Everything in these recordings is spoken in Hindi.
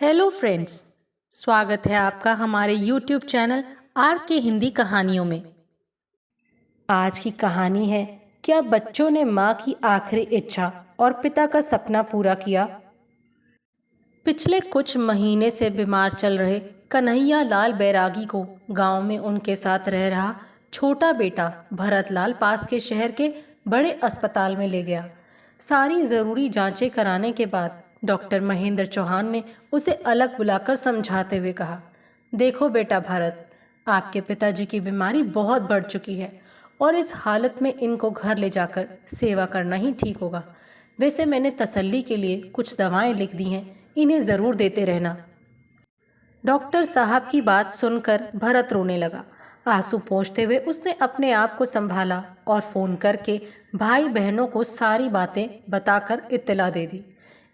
Hello friends. स्वागत है आपका हमारे यूट्यूब चैनल आर के हिंदी कहानियों में। आज की कहानी है, क्या बच्चों ने माँ की आखिरी इच्छा और पिता का सपना पूरा किया। पिछले कुछ महीने से बीमार चल रहे कन्हैया लाल बैरागी को गांव में उनके साथ रह रहा छोटा बेटा भरत लाल पास के शहर के बड़े अस्पताल में ले गया। सारी ज़रूरी जांचें कराने के बाद डॉक्टर महेंद्र चौहान ने उसे अलग बुलाकर समझाते हुए कहा, देखो बेटा भरत, आपके पिताजी की बीमारी बहुत बढ़ चुकी है और इस हालत में इनको घर ले जाकर सेवा करना ही ठीक होगा। वैसे मैंने तसल्ली के लिए कुछ दवाएं लिख दी हैं, इन्हें ज़रूर देते रहना। डॉक्टर साहब की बात सुनकर भरत रोने लगा। आंसू पोंछते हुए उसने अपने आप को संभाला और फ़ोन करके भाई बहनों को सारी बातें बताकर इत्तला दे दी।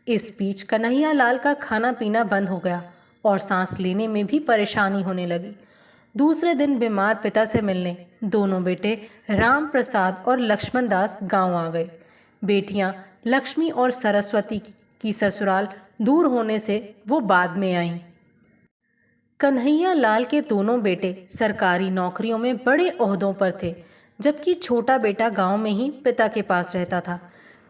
इस बीच कन्हैया लाल का खाना पीना बंद हो गया और सांस लेने में भी परेशानी होने लगी। दूसरे दिन बीमार पिता से मिलने दोनों बेटे राम प्रसाद और लक्ष्मण दास गांव आ गए। बेटियां लक्ष्मी और सरस्वती की ससुराल दूर होने से वो बाद में आईं। कन्हैया लाल के दोनों बेटे सरकारी नौकरियों में बड़े ओहदों पर थे, जबकि छोटा बेटा गांव में ही पिता के पास रहता था।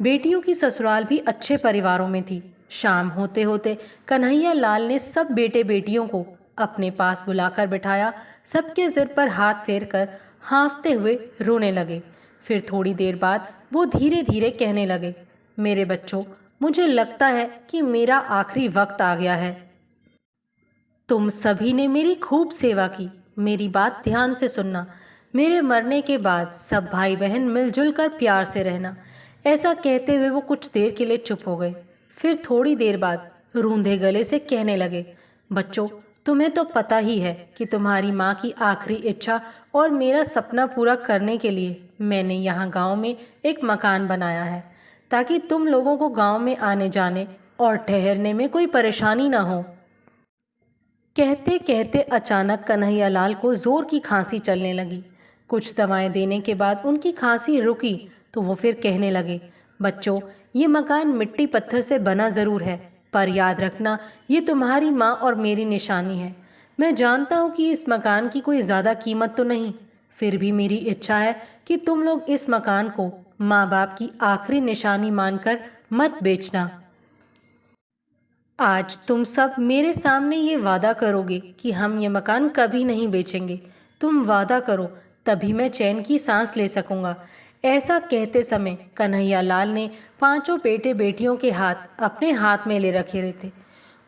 बेटियों की ससुराल भी अच्छे परिवारों में थी। शाम होते होते कन्हैया लाल ने सब बेटे बेटियों को अपने पास बुलाकर बिठाया। सबके सिर पर हाथ फेर कर हाँफते हुए रोने लगे। फिर थोड़ी देर बाद वो धीरे धीरे कहने लगे, मेरे बच्चों, मुझे लगता है कि मेरा आखिरी वक्त आ गया है। तुम सभी ने मेरी खूब सेवा की। मेरी बात ध्यान से सुनना। मेरे मरने के बाद सब भाई बहन मिलजुल कर प्यार से रहना। ऐसा कहते हुए वो कुछ देर के लिए चुप हो गए। फिर थोड़ी देर बाद रूंधे गले से कहने लगे, बच्चों, तुम्हें तो पता ही है कि तुम्हारी माँ की आखिरी इच्छा और मेरा सपना पूरा करने के लिए मैंने यहाँ गांव में एक मकान बनाया है, ताकि तुम लोगों को गांव में आने जाने और ठहरने में कोई परेशानी ना हो। कहते कहते अचानक कन्हैया लाल को जोर की खांसी चलने लगी। कुछ दवाएं देने के बाद उनकी खांसी रुकी तो वो फिर कहने लगे, बच्चों, ये मकान मिट्टी पत्थर से बना ज़रूर है, पर याद रखना, ये तुम्हारी माँ और मेरी निशानी है। मैं जानता हूँ कि इस मकान की कोई ज़्यादा कीमत तो नहीं, फिर भी मेरी इच्छा है कि तुम लोग इस मकान को माँ बाप की आखिरी निशानी मानकर मत बेचना। आज तुम सब मेरे सामने ये वादा करोगे कि हम ये मकान कभी नहीं बेचेंगे। तुम वादा करो, तभी मैं चैन की सांस ले सकूंगा। ऐसा कहते समय कन्हैया लाल ने पांचों बेटे बेटियों के हाथ अपने हाथ में ले रखे थे।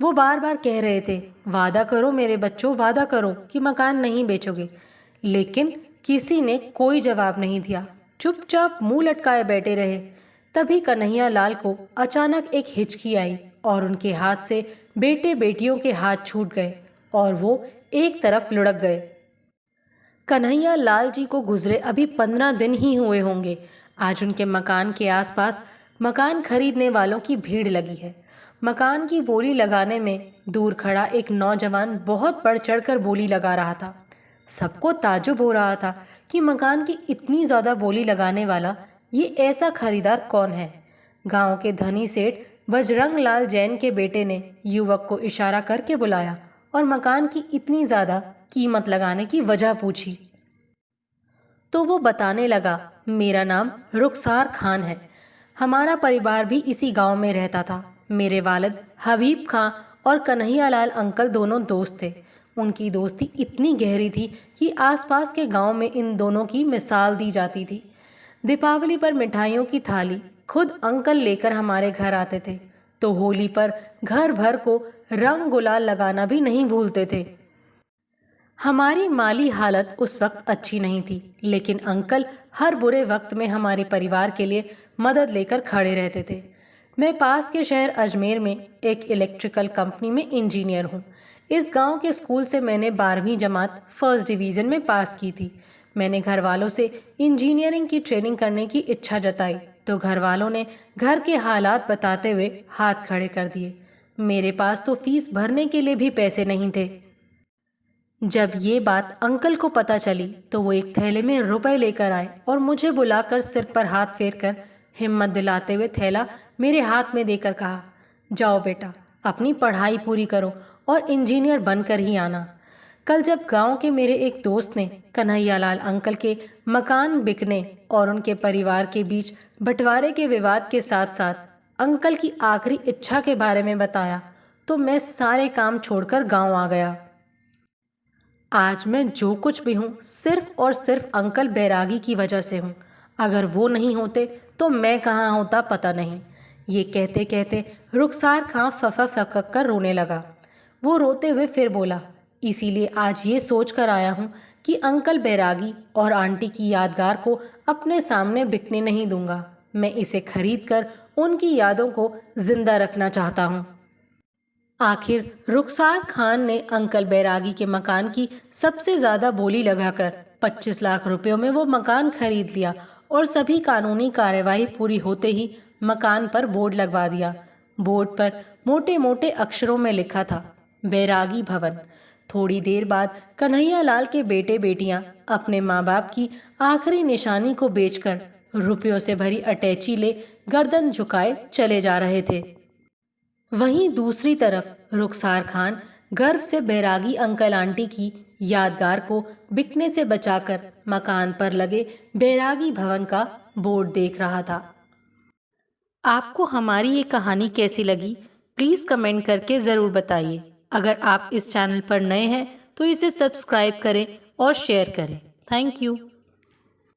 वो बार बार कह रहे थे, वादा करो मेरे बच्चों, वादा करो कि मकान नहीं बेचोगे। लेकिन किसी ने कोई जवाब नहीं दिया, चुपचाप मुंह लटकाए बैठे रहे। तभी कन्हैया लाल को अचानक एक हिचकी आई और उनके हाथ से बेटे बेटियों के हाथ छूट गए और वो एक तरफ लुढ़क गए। कन्हैया लाल जी को गुजरे अभी 15 दिन ही हुए होंगे। आज उनके मकान के आसपास मकान खरीदने वालों की भीड़ लगी है। मकान की बोली लगाने में दूर खड़ा एक नौजवान बहुत बढ़ चढ़कर बोली लगा रहा था। सबको ताज्जुब हो रहा था कि मकान की इतनी ज़्यादा बोली लगाने वाला ये ऐसा खरीदार कौन है। गांव के धनी सेठ बजरंग लाल जैन के बेटे ने युवक को इशारा करके बुलाया और मकान की इतनी ज़्यादा कीमत लगाने की वजह पूछी। तो वो बताने लगा, मेरा नाम रुखसार खान है। हमारा परिवार भी इसी गांव में रहता था। मेरे वालिद हबीब खां और कन्हैया लाल अंकल दोनों दोस्त थे। उनकी दोस्ती इतनी गहरी थी कि आसपास के गांव में इन दोनों की मिसाल दी जाती थी। दीपावली पर मिठाइयों की थाली खुद अंकल लेकर हमारे घर आते थे, तो होली पर घर भर को रंग गुलाल लगाना भी नहीं भूलते थे। हमारी माली हालत उस वक्त अच्छी नहीं थी, लेकिन अंकल हर बुरे वक्त में हमारे परिवार के लिए मदद लेकर खड़े रहते थे। मैं पास के शहर अजमेर में एक इलेक्ट्रिकल कंपनी में इंजीनियर हूँ। इस गांव के स्कूल से मैंने 12वीं जमात फर्स्ट डिवीज़न में पास की थी। मैंने घर वालों से इंजीनियरिंग की ट्रेनिंग करने की इच्छा जताई तो घर वालों ने घर के हालात बताते हुए हाथ खड़े कर दिए। मेरे पास तो फीस भरने के लिए भी पैसे नहीं थे। जब ये बात अंकल को पता चली तो वो एक थैले में रुपए लेकर आए और मुझे बुलाकर सिर पर हाथ फेर कर हिम्मत दिलाते हुए थैला मेरे हाथ में देकर कहा, जाओ बेटा, अपनी पढ़ाई पूरी करो और इंजीनियर बनकर ही आना। कल जब गांव के मेरे एक दोस्त ने कन्हैयालाल अंकल के मकान बिकने और उनके परिवार के बीच बंटवारे के विवाद के साथ साथ अंकल की आखिरी इच्छा के बारे में बताया तो मैं सारे काम छोड़कर गांव आ गया। आज मैं जो कुछ भी हूँ सिर्फ और सिर्फ अंकल बैरागी की वजह से हूँ। अगर वो नहीं होते तो मैं कहाँ होता पता नहीं। ये कहते कहते रुखसार खां फफा फकक कर रोने लगा। वो रोते हुए फिर बोला, इसीलिए आज ये सोच कर आया हूँ कि अंकल बैरागी और आंटी की यादगार को अपने सामने बिकने नहीं दूंगा। मैं इसे खरीद कर उनकी यादों को जिंदा रखना चाहता हूँ। आखिर रुखसार खान ने अंकल बैरागी के मकान की सबसे ज़्यादा बोली लगाकर 25 लाख रुपयों में वो मकान खरीद लिया और सभी कानूनी कार्यवाही पूरी होते ही मकान पर बोर्ड लगवा दिया। बोर्ड पर मोटे मोटे अक्षरों में लिखा था, बैरागी भवन। थोड़ी देर बाद कन्हैयालाल के बेटे बेटियां अपने माँ बाप की आखिरी निशानी को बेचकर रुपयों से भरी अटैची ले गर्दन झुकाए चले जा रहे थे। वहीं दूसरी तरफ रुखसार खान गर्व से बैरागी अंकल आंटी की यादगार को बिकने से बचाकर मकान पर लगे बैरागी भवन का बोर्ड देख रहा था। आपको हमारी ये कहानी कैसी लगी प्लीज़ कमेंट करके ज़रूर बताइए। अगर आप इस चैनल पर नए हैं तो इसे सब्सक्राइब करें और शेयर करें। Thank you.